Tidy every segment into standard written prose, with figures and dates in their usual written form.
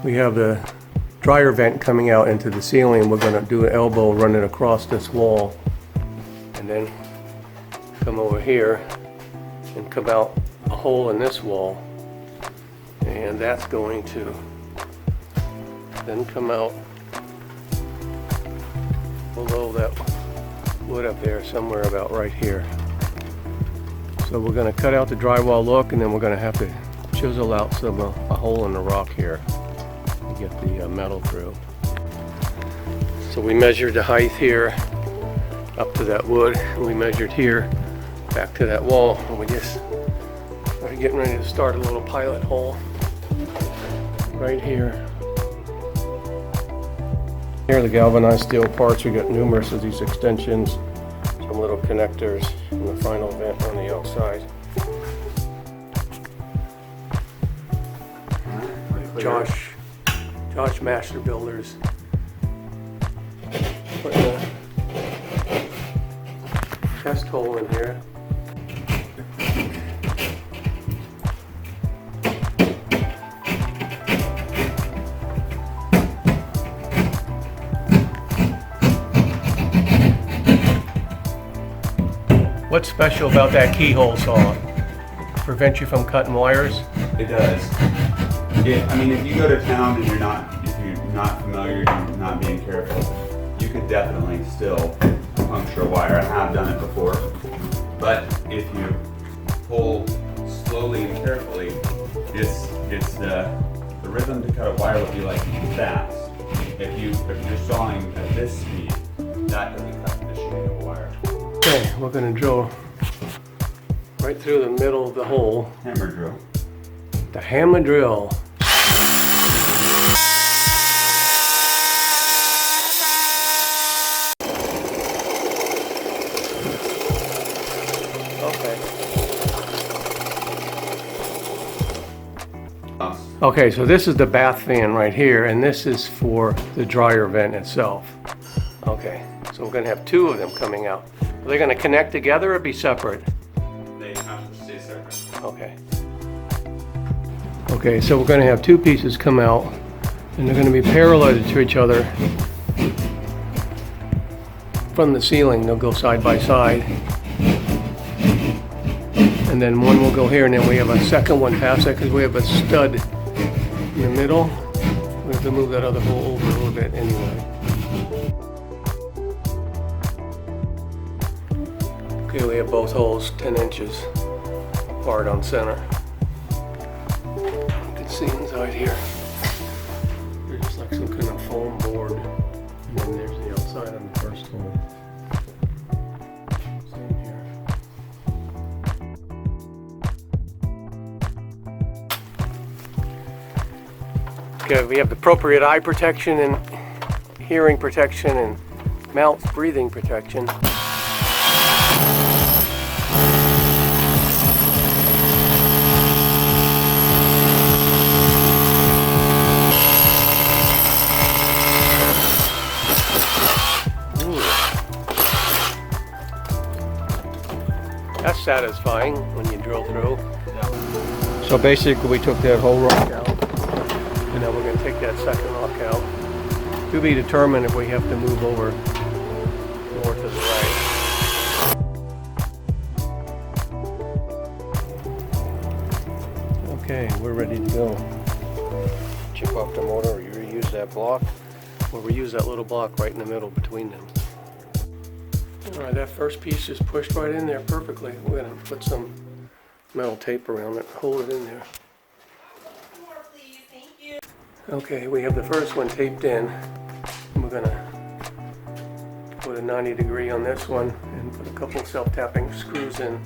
we have the dryer vent coming out into the ceiling. We're going to do an elbow running across this wall and then come over here and come out a hole in this wall, and that's going to then come out below that wood up there, somewhere about right here. So we're going to cut out the drywall look, and then we're going to have to chisel out a hole in the rock here to get the metal through. So we measured the height here up to that wood, and we measured here back to that wall, and we just are getting ready to start a little pilot hole right here. Here are the galvanized steel parts. We got numerous of these extensions, some little connectors, and the final vent on the outside. Josh Master Builders putting a test hole in here. What's special about that keyhole saw? Prevent you from cutting wires? It does. I mean, if you go to town and you're not familiar, you're not being careful, you could definitely still puncture a wire. I have done it before. But if you pull slowly and carefully, it's the rhythm to cut a wire would be like fast. If you're sawing at this speed, that doesn't cut the shape of a wire. Okay, we're going to drill right through the middle of the hole. Hammer drill. The hammer drill. Okay, so this is the bath fan right here, and this is for the dryer vent itself. Okay, so we're going to have two of them coming out. Are they going to connect together or be separate? They have to stay separate. Okay. Okay, so we're going to have two pieces come out, and they're going to be parallel to each other from the ceiling. They'll go side by side. And then one will go here, and then we have a second one past that because we have a stud in the middle. We have to move that other hole over a little bit anyway. Okay, we have both holes 10 inches apart on center. You can see inside here. There's just like some kind of foam board. And then there's the outside on the first hole. Same here. Okay, we have the appropriate eye protection and hearing protection and mouth breathing protection. That's satisfying when you drill through. So basically we took that whole rock out, and now we're going to take that second rock out. To be determined if we have to move over more to the right. Okay, we're ready to go. Chip off the motor, or you reuse that block, or reuse that little block right in the middle between them. Alright, that first piece is pushed right in there perfectly. We're going to put some metal tape around it, hold it in there. Okay, we have the first one taped in. We're going to put a 90 degree on this one and put a couple self-tapping screws in.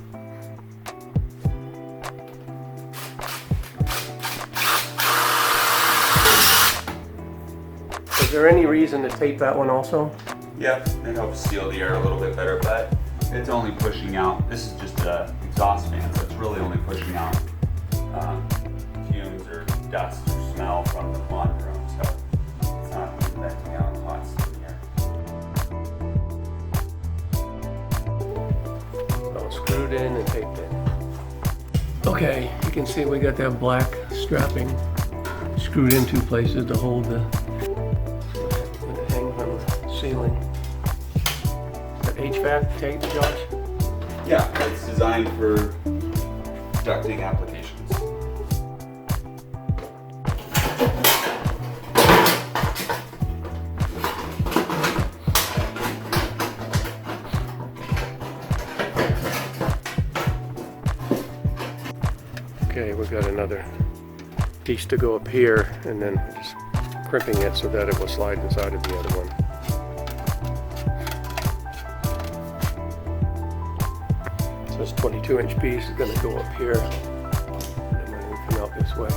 Is there any reason to tape that one also? Yeah, it helps seal the air a little bit better, but it's only pushing out. This is just an exhaust fan, so it's really only pushing out fumes or dust or smell from the laundry room, so it's not venting out hot steam here. So screwed in and taped in. Okay, you can see we got that black strapping screwed in 2 places to hold the hang on the ceiling. Is that HVAC tape, Josh? Yeah, it's designed for ducting applications. Okay, we've got another piece to go up here, and then just crimping it so that it will slide inside of the other one. So this 22-inch piece is going to go up here, and then we come out this way.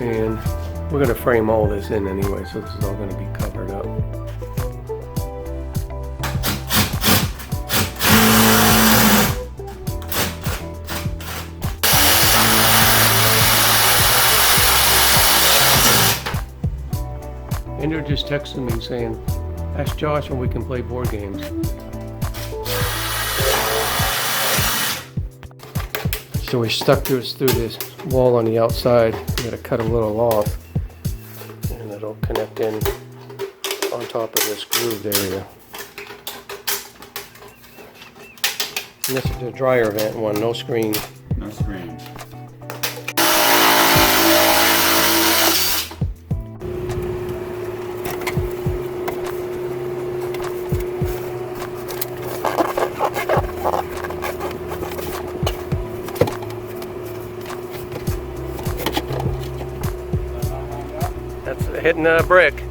And we're going to frame all this in anyway, so this is all going to be covered up. Andrew just texted me saying, ask Josh when we can play board games. So we stuck this through this wall on the outside. We gotta cut a little off, and it'll connect in on top of this grooved area. And this is the dryer vent one, no screen. No screen. That's hitting a brick.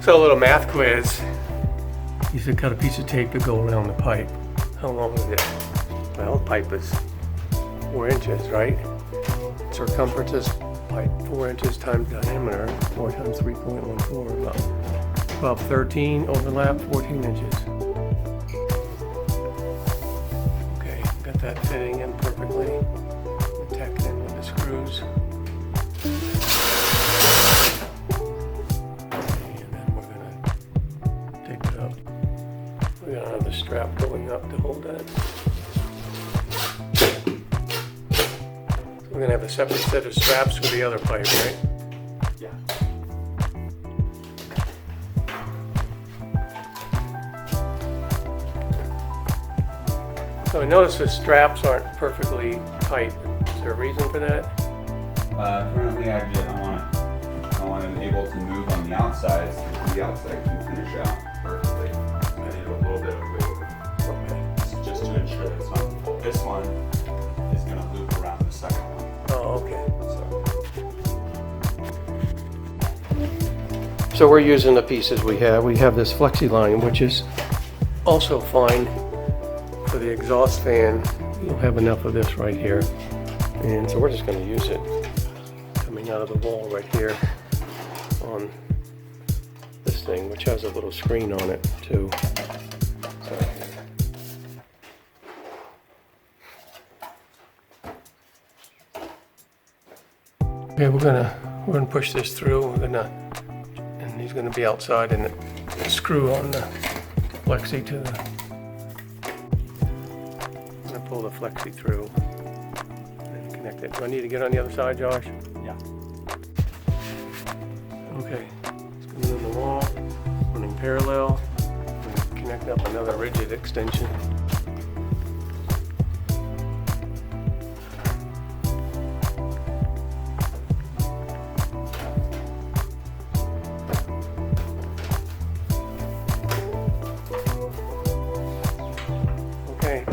So a little math quiz. You should cut a piece of tape to go around the pipe. How long is it? Well, the pipe is 4 inches, right? Circumference is pipe 4 inches times diameter, 4 times 3.14, about 12, 13, overlap 14 inches. Okay, got that fitting in perfectly. Tack it in with the screws. And then we're gonna take it up. We got another strap going up to hold that. So we're gonna have a separate set of straps for the other pipe, right? Yeah. So I noticed the straps aren't perfectly tight. Is there a reason for that? Currently, I want it able to move on the outside, so the outside can finish out perfectly. I need a little bit of wiggle room. Okay. Just to ensure that it's not full. This one is going to loop around the second one. Oh, okay. So. So we're using the pieces we have. We have this flexi line, which is also fine for the exhaust fan. You'll have enough of this right here. And so we're just going to use it coming out of the wall right here on this thing, which has a little screen on it too. So, okay, we're gonna push this through. And he's gonna be outside, and screw on the flexi to the. I'm gonna pull the flexi through. Connect it. Do I need to get on the other side, Josh? Yeah. Okay. It's going in the wall, running parallel. Connect up another rigid extension. Okay.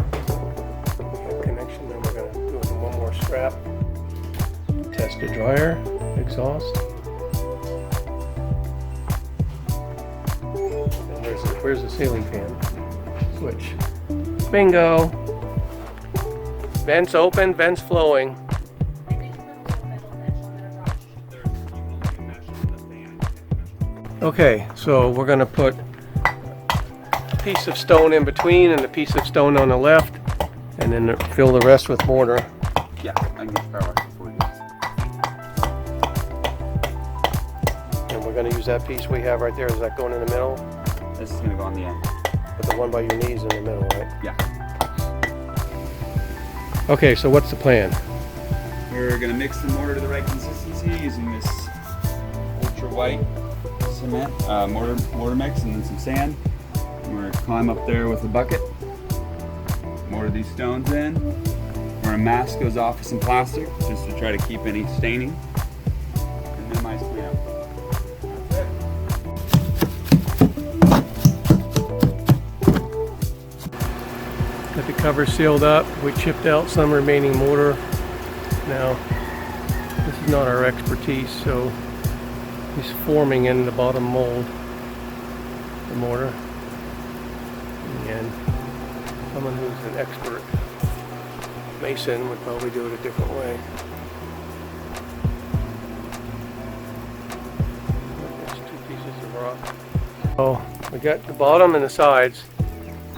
We have connection, then we're going to do one more strap. Test the dryer, exhaust. And where's the ceiling fan? Switch. Bingo! Vents open, vents flowing. Okay, so we're going to put a piece of stone in between and a piece of stone on the left, and then fill the rest with mortar. Yeah, I can get the power before you. And we're going to use that piece we have right there. Is that going in the middle? This is going to go on the end. Put the one by your knees in the middle, right? Yeah. Okay, so what's the plan? We're gonna mix the mortar to the right consistency using this ultra white cement mortar mix and then some sand. We're gonna climb up there with a bucket, mortar these stones in. We're gonna mask those off with some plastic just to try to keep any staining and minimize cleanup. That's it. Got the cover sealed up. We chipped out some remaining mortar. Now, this is not our expertise, so he's forming in the bottom mold, the mortar. And someone who's an expert mason would probably do it a different way. There's 2 pieces of rock. Oh, we got the bottom and the sides,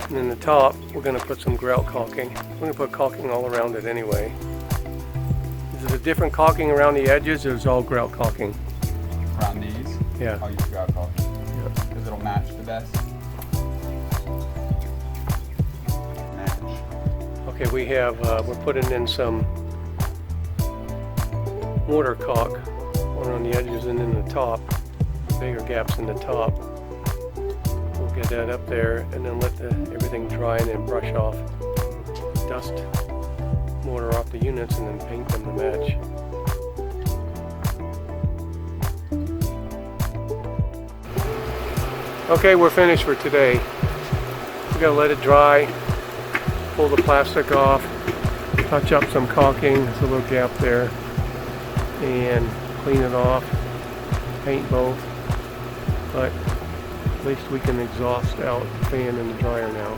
and then the top we're going to put some grout caulking. We're going to put caulking all around it anyway. Is it a different caulking around the edges, or is it all grout caulking? Around these, Yeah. I'll use grout caulking because it'll match the best. Okay, we have, we're putting in some mortar caulk, one on the edges and in the top, bigger gaps in the top. We'll get that up there and then let everything dry and then brush off, dust mortar off the units and then paint them to match. Okay, we're finished for today. We gotta let it dry. Pull the plastic off, touch up some caulking, there's a little gap there, and clean it off, paint both, but at least we can exhaust out the fan and the dryer now.